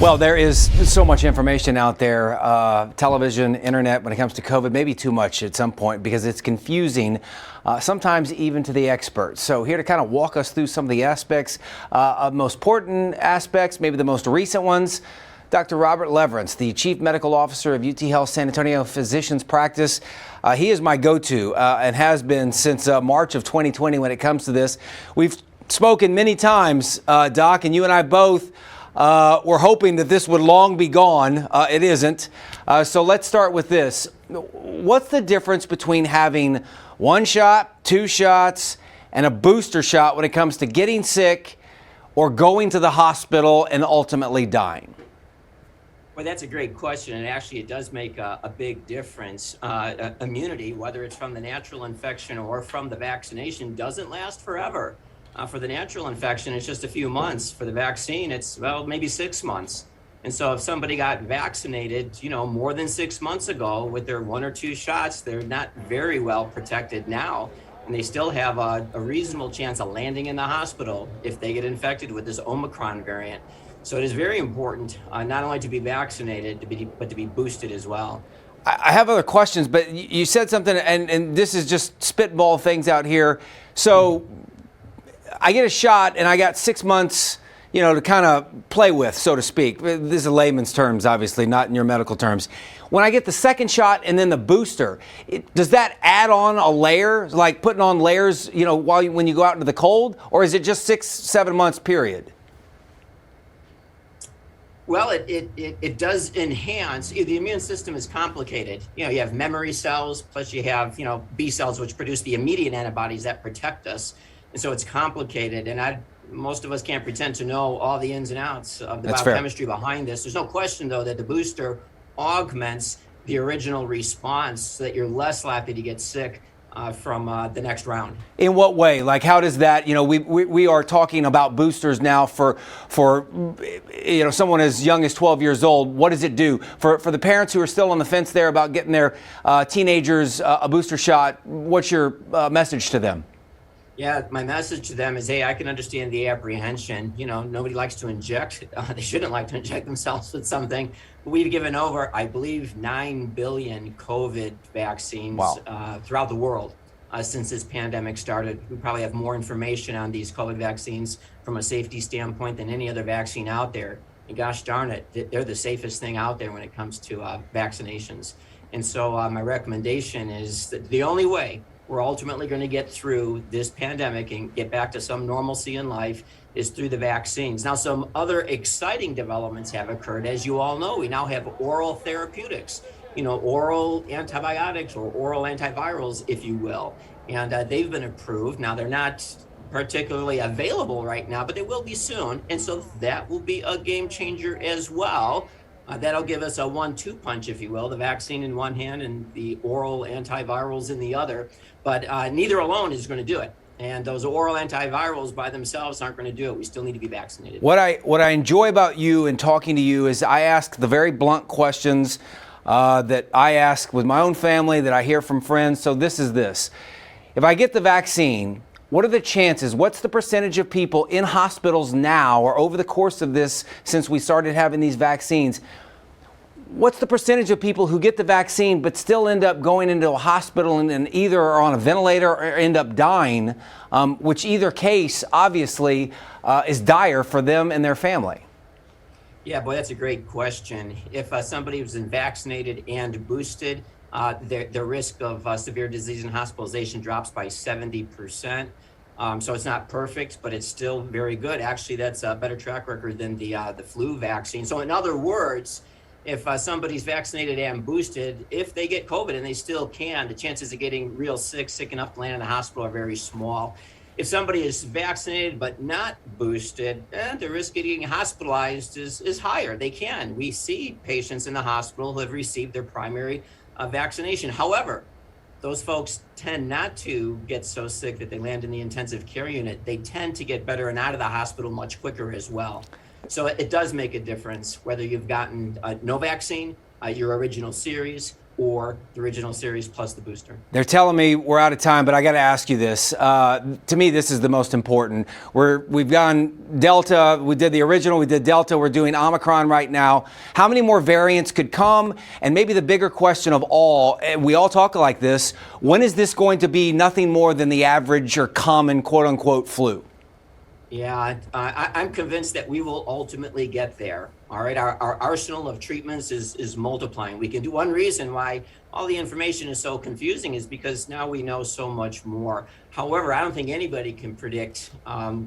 Well, there is so much information out there, television, internet, when it comes to COVID, maybe too much at some point because it's confusing, sometimes even to the experts. So here to kind of walk us through some of the aspects, of most important aspects, maybe the most recent ones, Dr. Robert Leverence, the Chief Medical Officer of UT Health San Antonio Physicians Practice. He is my go-to and has been since March of 2020 when it comes to this. We've spoken many times, Doc, and you and I both we're hoping that this would long be gone. It isn't. So let's start with this. What's the difference between having one shot, two shots, and a booster shot when it comes to getting sick or going to the hospital and ultimately dying? Well, that's a great question, and actually it does make a big difference. Immunity, whether it's from the natural infection or from the vaccination, doesn't last forever. For the natural infection, it's just a few months. For the vaccine, it's, well, maybe 6 months. And so if somebody got vaccinated, more than 6 months ago with their 1 or 2 shots, they're not very well protected now. And they still have a reasonable chance of landing in the hospital if they get infected with this Omicron variant. So it is very important not only to be vaccinated, but to be boosted as well. I have other questions, but you said something, and this is just spitball things out here. So I get a shot and I got 6 months, to kind of play with, so to speak. This is layman's terms, obviously, not in your medical terms. When I get the second shot and then the booster, does that add on a layer, like putting on layers, when you go out into the cold, or is it just 6-7 months period? Well, it does enhance. The immune system is complicated. You have memory cells, plus you have, B cells, which produce the immediate antibodies that protect us. And so it's complicated. And most of us can't pretend to know all the ins and outs of the biochemistry behind this. There's no question, though, that the booster augments the original response so that you're less likely to get sick from the next round. In what way? Like, how does that, we are talking about boosters now for someone as young as 12 years old. What does it do for the parents who are still on the fence there about getting their teenagers a booster shot? What's your message to them? Yeah, my message to them is, hey, I can understand the apprehension. Nobody likes to inject. They shouldn't like to inject themselves with something. We've given over, I believe, 9 billion COVID vaccines throughout the world since this pandemic started. We probably have more information on these COVID vaccines from a safety standpoint than any other vaccine out there. And gosh darn it, they're the safest thing out there when it comes to vaccinations. And so my recommendation is that the only way we're ultimately going to get through this pandemic and get back to some normalcy in life is through the vaccines. Now, some other exciting developments have occurred. As you all know, we now have oral therapeutics, oral antibiotics or oral antivirals, if you will. And they've been approved. Now, they're not particularly available right now, but they will be soon. And so that will be a game changer as well. That'll give us a 1-2 punch, if you will, the vaccine in one hand and the oral antivirals in the other. But neither alone is going to do it. And those oral antivirals by themselves aren't going to do it. We still need to be vaccinated. What I enjoy about you and talking to you is I ask the very blunt questions that I ask with my own family, that I hear from friends. So this is this. If I get the vaccine, what are the chances? What's the percentage of people in hospitals now or over the course of this since we started having these vaccines? What's the percentage of people who get the vaccine but still end up going into a hospital and either are on a ventilator or end up dying, which either case obviously is dire for them and their family? Yeah, boy, that's a great question. If somebody was vaccinated and boosted, the risk of severe disease and hospitalization drops by 70%. So it's not perfect, but it's still very good. Actually, that's a better track record than the flu vaccine. So in other words, if somebody's vaccinated and boosted, if they get COVID, and they still can, the chances of getting real sick enough to land in the hospital are very small. If somebody is vaccinated but not boosted, the risk of getting hospitalized is higher. They can. We see patients in the hospital who have received their primary vaccination. However, those folks tend not to get so sick that they land in the intensive care unit. They tend to get better and out of the hospital much quicker as well. So it does make a difference whether you've gotten no vaccine, your original series, or the original series plus the booster. They're telling me we're out of time, but I got to ask you this. To me, this is the most important. We've gone Delta, we did the original, we did Delta, we're doing Omicron right now. How many more variants could come? And maybe the bigger question of all, we all talk like this, when is this going to be nothing more than the average or common quote unquote flu? Yeah, I'm convinced that we will ultimately get there. All right, our arsenal of treatments is multiplying. We can do one reason why all the information is so confusing is because now we know so much more. However, I don't think anybody can predict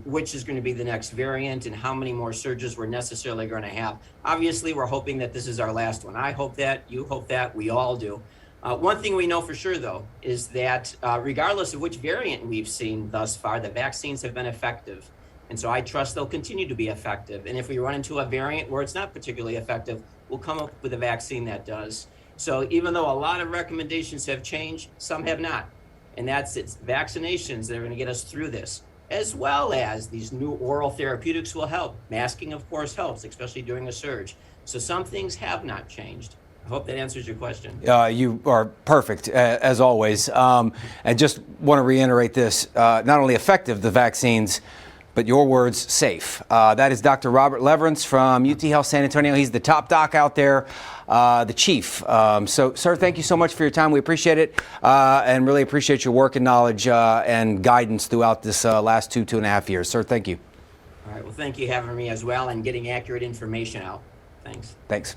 which is going to be the next variant and how many more surges we're necessarily going to have. Obviously, we're hoping that this is our last one. I hope that, you hope that, we all do. One thing we know for sure, though, is that regardless of which variant we've seen thus far, the vaccines have been effective. And so I trust they'll continue to be effective. And if we run into a variant where it's not particularly effective, we'll come up with a vaccine that does. So even though a lot of recommendations have changed, some have not. And it's vaccinations that are going to get us through this, as well as these new oral therapeutics will help. Masking, of course, helps, especially during a surge. So some things have not changed. I hope that answers your question. You are perfect, as always. And just want to reiterate this, not only effective, the vaccines, but your words, safe. That is Dr. Robert Leverence from UT Health San Antonio. He's the top doc out there, the chief. So, sir, thank you so much for your time. We appreciate it and really appreciate your work and knowledge and guidance throughout this last two and a half years. Sir, thank you. All right. Well, thank you for having me as well and getting accurate information out. Thanks. Thanks.